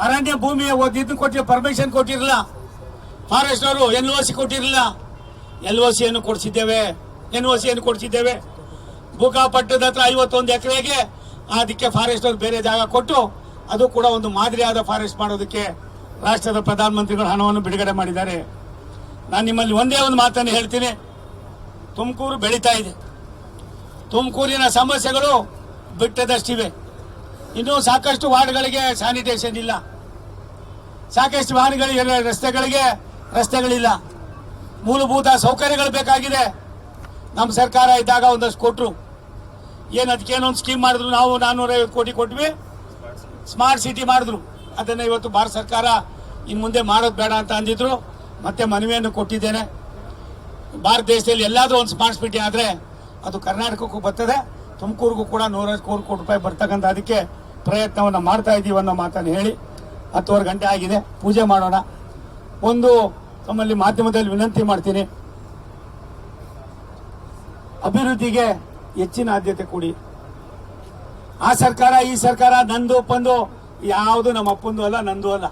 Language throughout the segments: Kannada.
ಅರಣ್ಯ ಭೂಮಿ ಇದು ಕೊಟ್ಟಿಲ್ಲ, ಪರ್ಮಿಷನ್ ಕೊಟ್ಟಿರಲಿಲ್ಲ. ಫಾರೆಸ್ಟ್ ಅವರು NOC ಕೊಟ್ಟಿರಲಿಲ್ಲ. LOC ಅನ್ನು ಕೊಡಿಸಿದ್ದೇವೆ. NOC ಅನ್ನು ಕೊಡಿಸಿದ್ದೇವೆ. ಬುಕ್ಕಾಪಟ್ಟಣದ ಹತ್ರ 51 ಎಕರೆಗೆ ಅದಕ್ಕೆ ಫಾರೆಸ್ಟ್ ಅವರು ಬೇರೆ ಜಾಗ ಕೊಟ್ಟು ಅದು ಕೂಡ ಒಂದು ಮಾದರಿಯಾದ ಫಾರೆಸ್ಟ್ ಮಾಡೋದಕ್ಕೆ ರಾಷ್ಟ್ರದ ಪ್ರಧಾನಮಂತ್ರಿಗಳು ಹಣವನ್ನು ಬಿಡುಗಡೆ ಮಾಡಿದ್ದಾರೆ. ನಾನು ನಿಮ್ಮಲ್ಲಿ ಒಂದೇ ಒಂದು ಮಾತನ್ನು ಹೇಳ್ತೀನಿ. ತುಮಕೂರು ಬೆಳೀತಾ ಇದೆ. ತುಮಕೂರಿನ ಸಮಸ್ಯೆಗಳು ಬಿಟ್ಟದಷ್ಟಿವೆ. ಇನ್ನೂ ಸಾಕಷ್ಟು ವಾರ್ಡ್ಗಳಿಗೆ ಸ್ಯಾನಿಟೇಷನ್ ಇಲ್ಲ, ಸಾಕಷ್ಟು ವಾಹನಗಳಿಗೆ ರಸ್ತೆಗಳಿಲ್ಲ, ಮೂಲಭೂತ ಸೌಕರ್ಯಗಳು ಬೇಕಾಗಿದೆ. ನಮ್ಮ ಸರ್ಕಾರ ಇದ್ದಾಗ ಒಂದಷ್ಟು ಕೊಟ್ಟರು, ಏನು ಅದಕ್ಕೇನೊಂದು ಸ್ಕೀಮ್ ಮಾಡಿದ್ರು. ನಾವು 450 ಕೋಟಿ ಕೊಟ್ವಿ, ಸ್ಮಾರ್ಟ್ ಸಿಟಿ ಮಾಡಿದ್ರು. ಅದನ್ನು ಇವತ್ತು ಭಾರತ ಸರ್ಕಾರ ಇನ್ನು ಮುಂದೆ ಮಾಡೋದು ಬೇಡ ಅಂತ ಅಂದಿದ್ರು. ಮತ್ತೆ ಮನವಿಯನ್ನು ಕೊಟ್ಟಿದ್ದೇನೆ. ಭಾರತ ದೇಶದಲ್ಲಿ ಎಲ್ಲಾದರೂ ಒಂದು ಸ್ಮಾರ್ಟ್ ಸಿಟಿ ಆದರೆ ಅದು ಕರ್ನಾಟಕಕ್ಕೂ ಬರ್ತದೆ, ತುಮಕೂರಿಗೂ ಕೂಡ 150 ಕೋಟಿ ರೂಪಾಯಿ ಬರ್ತಕ್ಕಂಥ ಅದಕ್ಕೆ ಪ್ರಯತ್ನವನ್ನು ಮಾಡ್ತಾ ಇದ್ದೀವಿ ಅನ್ನೋ ಮಾತನ್ನು ಹೇಳಿ 10:15 ಗಂಟೆ ಆಗಿದೆ, ಪೂಜೆ ಮಾಡೋಣ. ಒಂದು ತಮ್ಮಲ್ಲಿ ಮಾಧ್ಯಮದಲ್ಲಿ ವಿನಂತಿ ಮಾಡ್ತೀನಿ, ಅಭಿವೃದ್ಧಿಗೆ ಹೆಚ್ಚಿನ ಆದ್ಯತೆ ಕೊಡಿ. ಆ ಸರ್ಕಾರ ಈ ಸರ್ಕಾರ ನಂದು ಪಂದು ಯಾವುದು ನಮ್ಮ ಅಪ್ಪಂದು ಅಲ್ಲ, ನಂದು ಅಲ್ಲ.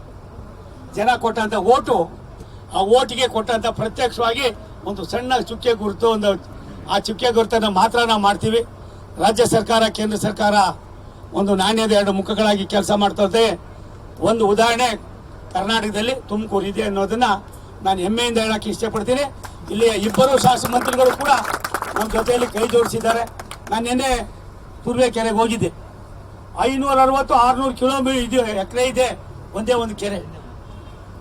ಜನ ಕೊಟ್ಟಂತ ಓಟು, ಆ ಓಟಿಗೆ ಕೊಟ್ಟಂತ ಪ್ರತ್ಯಕ್ಷವಾಗಿ ಒಂದು ಸಣ್ಣ ಚುಕ್ಕೆ ಗುರುತು, ಆ ಚುಕ್ಕೆ ಗುರುತನ್ನು ಮಾತ್ರ ನಾವು ಮಾಡ್ತೀವಿ. ರಾಜ್ಯ ಸರ್ಕಾರ ಕೇಂದ್ರ ಸರ್ಕಾರ ಒಂದು ನಾಣ್ಯದ 2 ಮುಖಗಳಾಗಿ ಕೆಲಸ ಮಾಡ್ತದೆ. ಒಂದು ಉದಾಹರಣೆ ಕರ್ನಾಟಕದಲ್ಲಿ ತುಮಕೂರು ಇದೆ ಅನ್ನೋದನ್ನ ನಾನು ಹೆಮ್ಮೆಯಿಂದ ಹೇಳಕ್ಕೆ ಇಷ್ಟಪಡ್ತೀನಿ. ಇಲ್ಲಿ 2 ಶಾಸಕ ಮಂತ್ರಿಗಳು ಕೂಡ ನಮ್ಮ ಜೊತೆಯಲ್ಲಿ ಕೈ ಜೋಡಿಸಿದ್ದಾರೆ. ನಾನು ನಿನ್ನೆ ತುರುವೇಕೆರೆಗೆ ಹೋಗಿದ್ದೆ. 560-600 ಕಿಲೋಮೀಟರ್ ಎಕರೆ ಇದೆ ಒಂದೇ ಒಂದು ಕೆರೆ.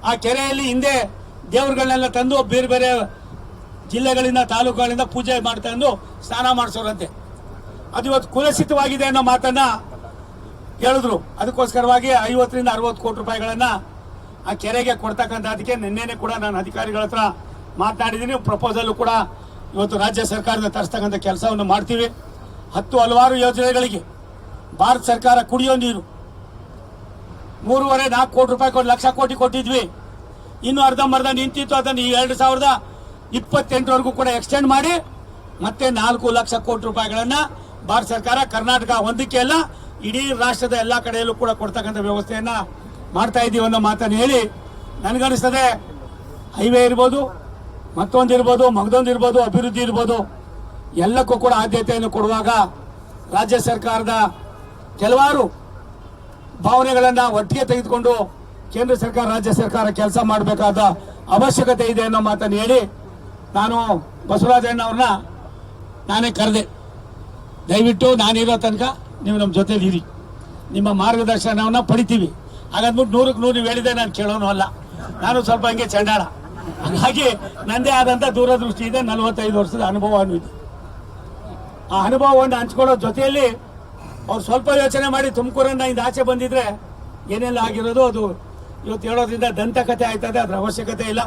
ಆ ಕೆರೆಯಲ್ಲಿ ಹಿಂದೆ ದೇವರುಗಳನ್ನೆಲ್ಲ ತಂದು ಬೇರೆ ಬೇರೆ ಜಿಲ್ಲೆಗಳಿಂದ ತಾಲೂಕುಗಳಿಂದ ಪೂಜೆ ಮಾಡ್ತಂದು ಸ್ನಾನ ಮಾಡಿಸೋರಂತೆ. ಅದು ಇವತ್ತು ಕುಲಸಿತವಾಗಿದೆ ಅನ್ನೋ ಮಾತನ್ನ ಹೇಳಿದ್ರು. ಅದಕ್ಕೋಸ್ಕರವಾಗಿ 50-60 ಕೋಟಿ ರೂಪಾಯಿಗಳನ್ನ ಆ ಕೆರೆಗೆ ಕೊಡ್ತಕ್ಕಂಥದಕ್ಕೆ ನಿನ್ನೆನೆ ಕೂಡ ನಾನು ಅಧಿಕಾರಿಗಳ ಹತ್ರ ಮಾತನಾಡಿದ್ದೀನಿ. ಪ್ರಪೋಸಲ್ ಕೂಡ ಇವತ್ತು ರಾಜ್ಯ ಸರ್ಕಾರದ ತರಿಸ್ತಕ್ಕಂಥ ಕೆಲಸವನ್ನು ಮಾಡ್ತೀವಿ. ಹಲವಾರು ಯೋಜನೆಗಳಿಗೆ ಭಾರತ ಸರ್ಕಾರ ಕುಡಿಯೋ ನೀರು 3.5-4 ಕೋಟಿ ರೂಪಾಯಿ 1 ಲಕ್ಷ ಕೋಟಿ ಕೊಟ್ಟಿದ್ವಿ. ಇನ್ನು ಅರ್ಧಂಬರ್ಧ ನಿಂತಿತ್ತು. ಅದನ್ನು 2028ವರೆಗೂ ಕೂಡ ಎಕ್ಸ್ಟೆಂಡ್ ಮಾಡಿ ಮತ್ತೆ 4 ಲಕ್ಷ ಕೋಟಿ ರೂಪಾಯಿಗಳನ್ನ ಭಾರತ ಸರ್ಕಾರ ಕರ್ನಾಟಕ ಒಂದಕ್ಕೆ ಅಲ್ಲ ಇಡೀ ರಾಷ್ಟ್ರದ ಎಲ್ಲಾ ಕಡೆಯಲ್ಲೂ ಕೂಡ ಕೊಡ್ತಕ್ಕಂಥ ವ್ಯವಸ್ಥೆಯನ್ನ ಮಾಡ್ತಾ ಇದೀವಿ ಅನ್ನೋ ಮಾತನ್ನು ಹೇಳಿ, ನನಗನ್ನಿಸ್ತದೆ ಹೈವೇ ಇರ್ಬೋದು, ಮತ್ತೊಂದಿರ್ಬೋದು, ಮಗದೊಂದಿರ್ಬೋದು, ಅಭಿವೃದ್ಧಿ ಇರ್ಬೋದು, ಎಲ್ಲಕ್ಕೂ ಕೂಡ ಆದ್ಯತೆಯನ್ನು ಕೊಡುವಾಗ ರಾಜ್ಯ ಸರ್ಕಾರದ ಕೆಲವಾರು ಭಾವನೆಗಳನ್ನ ಒಟ್ಟಿಗೆ ತೆಗೆದುಕೊಂಡು ಕೇಂದ್ರ ಸರ್ಕಾರ ರಾಜ್ಯ ಸರ್ಕಾರ ಕೆಲಸ ಮಾಡಬೇಕಾದ ಅವಶ್ಯಕತೆ ಇದೆ ಅನ್ನೋ ಮಾತನ್ನು ಹೇಳಿ, ನಾನು ಬಸವರಾಜಣ್ಣವ್ರನ್ನ ನಾನೇ ಕರೆದೆ. ದಯವಿಟ್ಟು ನಾನಿರೋ ತನಕ ನೀವು ನಮ್ಮ ಜೊತೆಲಿ ಇರಿ, ನಿಮ್ಮ ಮಾರ್ಗದರ್ಶನವನ್ನ ಪಡಿತೀವಿ. ಹಾಗಂದ್ಬಿಟ್ಟು 100ಕ್ಕೆ 100 ನೀವು ಹೇಳಿದೆ ನಾನು ಕೇಳೋನು ಅಲ್ಲ. ನಾನು ಸ್ವಲ್ಪ ಹಂಗೆ ಚಂಡಾಳ. ಹಾಗಾಗಿ ನಂದೇ ಆದಂತ ದೂರದೃಷ್ಟಿ ಇದೆ. 45 ವರ್ಷದ ಅನುಭವನೂ ಇದೆ. ಆ ಅನುಭವವನ್ನು ಹಂಚ್ಕೊಳ್ಳೋ ಜೊತೆಯಲ್ಲಿ ಅವ್ರು ಸ್ವಲ್ಪ ಯೋಚನೆ ಮಾಡಿ ತುಮಕೂರನ್ನ ಇಂದ ಆಚೆ ಬಂದಿದ್ರೆ ಏನೆಲ್ಲ ಆಗಿರೋದು ಅದು ಇವತ್ತು ಹೇಳೋದ್ರಿಂದ ದಂತಕಥೆ ಆಯ್ತದೆ. ಅದ್ರ ಅವಶ್ಯಕತೆ ಇಲ್ಲ.